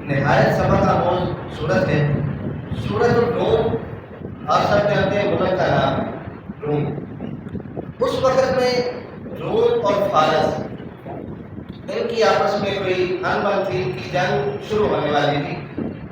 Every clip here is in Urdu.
نہایت سبق آموز صورت ہے۔ سورۃ الروم آپ سب جانتے ہیں ملک کا نام ہے روم۔ اس وقت میں روم اور فارس ان کی آپس میں کوئی انبن تھی، ان کی جنگ شروع ہونے والی تھی۔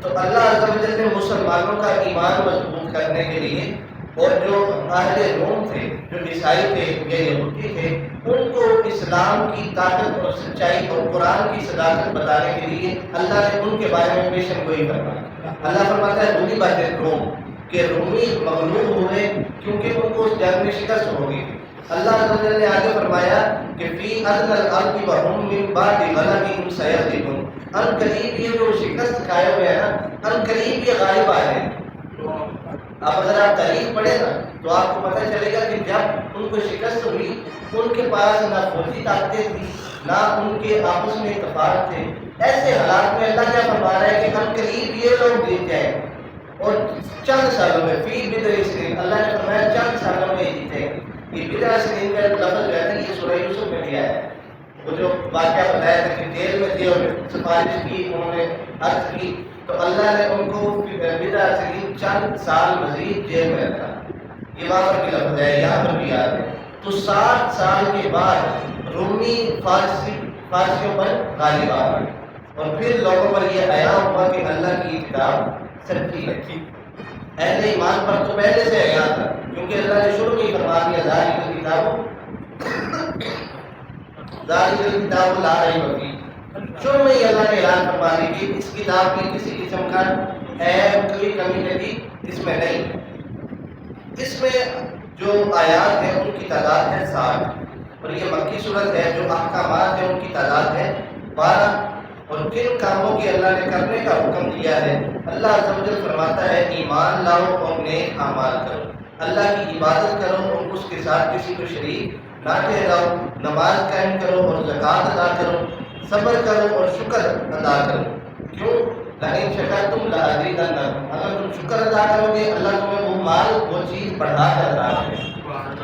تو اللہ عز و جل نے مسلمانوں کا ایمان مضبوط کرنے کے لیے اور جو اہل روم تھے، جو عیسائی تھے یا یہودی تھے، ان کو اسلام کی طاقت اور سچائی اور قرآن کی صداقت بتانے کے لیے اللہ نے ان کے بارے میں پیشن گوئی فرمائی۔ اللہ فرماتا ہے رومی بات روم کہ رومی مغلوب ہوئے کیونکہ ان کو اس جنگ میں شکست ہو گئی۔ اللہ عز و جل نے آگے فرمایا کہ فی ادنی الارض وهم من بعد غلبهم سیغلبون، ان قریب یہ جو شکست کھائے ہوئے ہیں نا، ان قریب یہ غالب آئے ہیں۔ اب اگر آپ تاریخ پڑھیں نا تو آپ کو پتہ چلے گا کہ جب ان کو شکست ہوئی ان کے پاس نہ فوجی طاقتیں تھیں نہ ان کے آپس میں اتفاق تھے۔ ایسے حالات میں اللہ کیا فرما رہا ہے کہ ہم قریب یہ لوگ جیت جائیں اور چند سالوں میں فی بضع سنین، اللہ نے فرمایا چند سالوں میں جیتیں۔ یہ بضع سنین کا لفظ جو ہے نا یہ سورہ یوسف میں بھی آیا ہے۔ وہ جو واقعہ بتایا تھا کہ جیل میں تھے اور سفارش کی انہوں نے عرض کی تو اللہ نے ان کو بضع سنین چند سال مزید جیل میں رکھا۔ یہ وہاں پر بھی لفظ ہے، یہاں پر بھی یاد ہے۔ تو 60 سال کے بعد رومی فارسیوں پر غالب آ گئے اور پھر لوگوں پر یہ عیاں ہوا کہ اللہ کی کتاب سچی ہے۔ اہل ایمان پر تو پہلے سے عیاں تھا کیونکہ اللہ نے شروع میں ہی فرما دیا ذالک الکتاب لا ریب فیہ، شروع میں ہی اللہ نے اعلان فرما دی کہ اس کتاب میں کسی قسم کا عیب کوئی کمی نہیں اس میں نہیں۔ اس میں جو آیات ہیں ان کی تعداد ہے 60 اور یہ مکی صورت ہے۔ جو احکامات ہیں ان کی تعداد ہے 12 اور کن کاموں کی اللہ نے کرنے کا حکم دیا ہے۔ اللہ عز و جل فرماتا ہے ایمان لاؤ اور نیک اعمال کرو، اللہ کی عبادت کرو اور اس کے ساتھ کسی کو شریک نہ ٹھہراؤ، نماز قائم کرو اور زکوٰۃ ادا کرو، صبر کرو اور شکر ادا کرو۔ کیوں؟ لئن شکرتم لأزیدنکم، اگر تم شکر ادا کرو گے اللہ تمہیں وہ مال وہ چیز بڑھا کر ادا کرے۔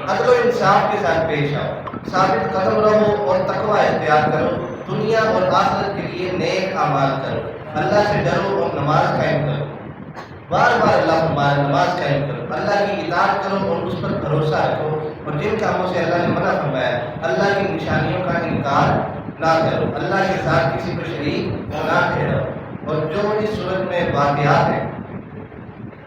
عدل و انصاف کے ساتھ پیش آؤ، ثابت قدم رہو اور تقوی اختیار کرو، دنیا اور آخرت کے لیے نیک اعمال کرو، اللہ سے ڈرو اور نماز قائم کرو۔ بار بار اللہ فرمایا نماز قائم کرو، اللہ کی اطاعت کرو اور اس پر بھروسہ رکھو، اور جن کاموں سے اللہ نے منع فرمایا اللہ کی نشانیوں کا انکار نہ کرو، اللہ کے ساتھ کسی کو شریک نہ ٹھہراؤ۔ اور جو اس صورت میں واقعات ہیں،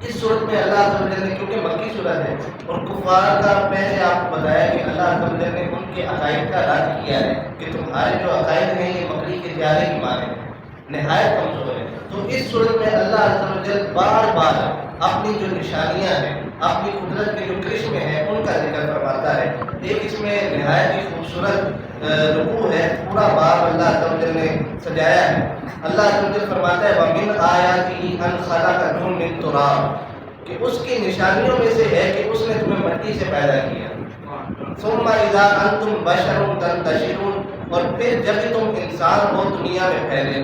اس صورت میں اللہ عز و جل نے کیونکہ مکی صورت ہے اور کفار کا پہلے آپ کو بتایا کہ اللہ عز و جل نے ان کے عقائد کا رد کیا ہے کہ تمہارے جو عقائد ہیں یہ مکری کے پیارے کی مانے ہیں، نہایت کمزور ہے۔ تو اس صورت میں اللہ عز و جل بار بار اپنی جو نشانیاں ہیں، اپنی قدرت کے جو کرشمے ہیں ان کا ذکر فرماتا ہے۔ ایک اس میں نہایت ہی خوبصورت رکوع ہے، پورا باب اللہ عز و جل نے سجایا ہے۔ اللہ عز و جل فرماتا ہے وَمِنْ آیَاتِهِ أَنْ خَلَقَكُم مِّن تُرَابٍ، کہ اس کی نشانیوں میں سے ہے کہ اس نے تمہیں مٹی سے پیدا کیا۔ ثُمَّ إِذَا أَنْتُمْ بَشَرٌ تَنْتَشِرُونَ، اور پھر جب تم انسان ہو دنیا میں پھیلے۔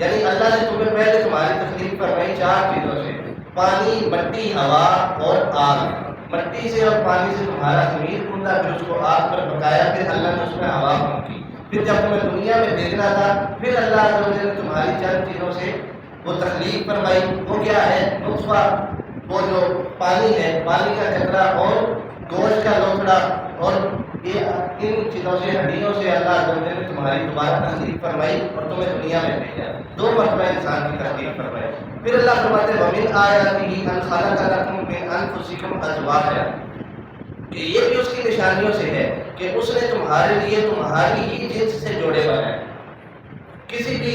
یعنی اللہ نے تمہیں پہلے تمہاری تخلیق فرمائی 4 چیزوں سے، پانی، مٹی، ہوا اور آگ۔ مٹی سے اور پانی سے تمہارا ضمیر کھلا، پھر اس کو آگ پر پکایا، پھر اللہ نے اس میں ہوا پھونکی۔ پھر جب تمہیں دنیا میں بھیجنا تھا پھر اللہ عز و جل نے تمہاری چند چیزوں سے وہ تخلیق فرمائی۔ وہ کیا ہے؟ نطفہ، وہ جو پانی ہے، پانی کا قطرہ اور گوشت کا لوتھڑا، اور یہ ان چیزوں سے، ہڈیوں سے اللہ عز و جل نے تمہاری دوبارہ تخلیق فرمائی اور تمہیں دنیا میں بھیجا۔ 2 مرتبہ انسان کی تخلیق فرمائی۔ پھر اللہ فرماتے ہیں وَمِنْ آیَاتِهِ أَنْ خَلَقَ لَكُم مِّنْ أَنفُسِكُمْ أَزْوَاجًا، کہ یہ بھی اس کی نشانیوں سے ہے کہ اس نے تمہارے لیے تمہاری ہی جنس سے جوڑے بنائے۔ کسی بھی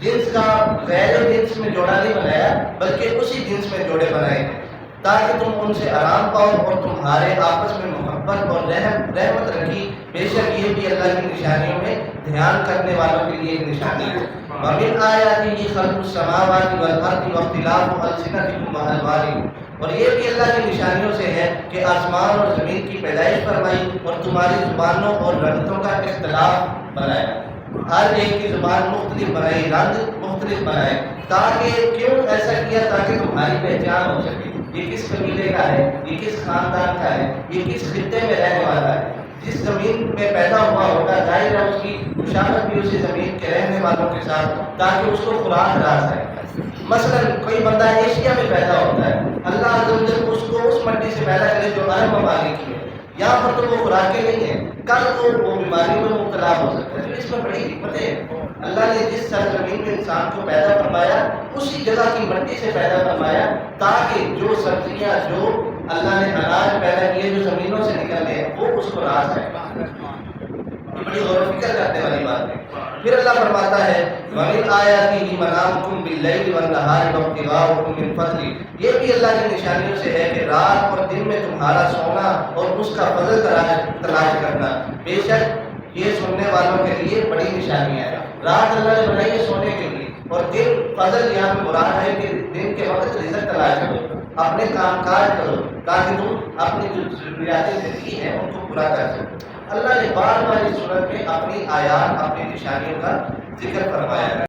جنس کا غیر جنس میں جوڑا نہیں بنایا بلکہ اسی جنس میں جوڑے بنائے تاکہ تم ان سے آرام پاؤ اور تمہارے آپس میں محبت اور رحمت رکھی۔ بے شک یہ بھی اللہ کی نشانیوں میں دھیان کرنے والوں کے لیے ایک نشانی ہے۔ وَمِنْ آیَاتِهِ خَلْقُ السَّمَاوَاتِ وَالْأَرْضِ وَاخْتِلَافُ أَلْسِنَتِكُمْ وَأَلْوَانِكُمْ، اور یہ بھی اللہ کی نشانیوں سے ہے کہ آسمان اور زمین کی پیدائش فرمائی اور تمہاری زبانوں اور رنگتوں کا اختلاف بنایا۔ ہر ایک کی زبان مختلف بنائی، رنگ مختلف بنائے، تاکہ کیوں ایسا کیا؟ تاکہ تمہاری پہچان ہو سکے یہ کس قبیلے کا ہے، یہ کس خاندان کا ہے، یہ کس خطے میں رہنے والا ہے۔ جس زمین میں پیدا ہوا ہوگا ظاہر ہے اس کی مشابہت بھی اسی زمین کے رہنے والوں کے ساتھ تاکہ اس کو خوراک را سکے. مثلا کوئی بندہ ایشیا میں پیدا ہوتا ہے, اللہ عز و جل اس کو اس مٹی سے پیدا کرے جو عرب ممالک کی ہے, یہاں پر تو وہ خوراکیں نہیں ہیں, کل وہ بیماریوں میں مبتلا ہو سکتا ہے. تو اس میں بڑی حکمت ہے, اللہ نے جس سرزمین میں انسان کو پیدا فرمایا اسی جگہ کی مٹی سے پیدا فرمایا تاکہ جو سبزیاں جو اللہ نے اناج پیدا کیے جو زمینوں سے نکلے وہ اس کو را سکے. بڑی غور و فکر کرنے والی بات ہے. پھر اللہ فرماتا ہے وَمِنْ آيَاتِهِ مَنَامُكُمْ بِاللَّيْلِ وَالنَّهَارِ وَابْتِغَاؤُكُم مِّن فَضْلِهِ, یہ بھی اللہ کی نشانیوں سے ہے کہ رات اور دن میں تمہارا سونا اور اس کا فضل تلاش کرنا. بے شک یہ سننے والوں کے لیے بڑی نشانیاں ہیں. رات اللہ نے بنائی ہے سونے کے لیے, اور دن فضل یہاں پہ مراد ہے کہ دن کے وقت رزق تلاش کرو, اپنے کام کاج کرو تاکہ تم اپنی جو ضروریات زندگی ہیں ان کو پورا کر سکو. اللہ نے بار بار اس صورت میں اپنی آیات اپنی نشانیوں کا ذکر فرمایا ہے.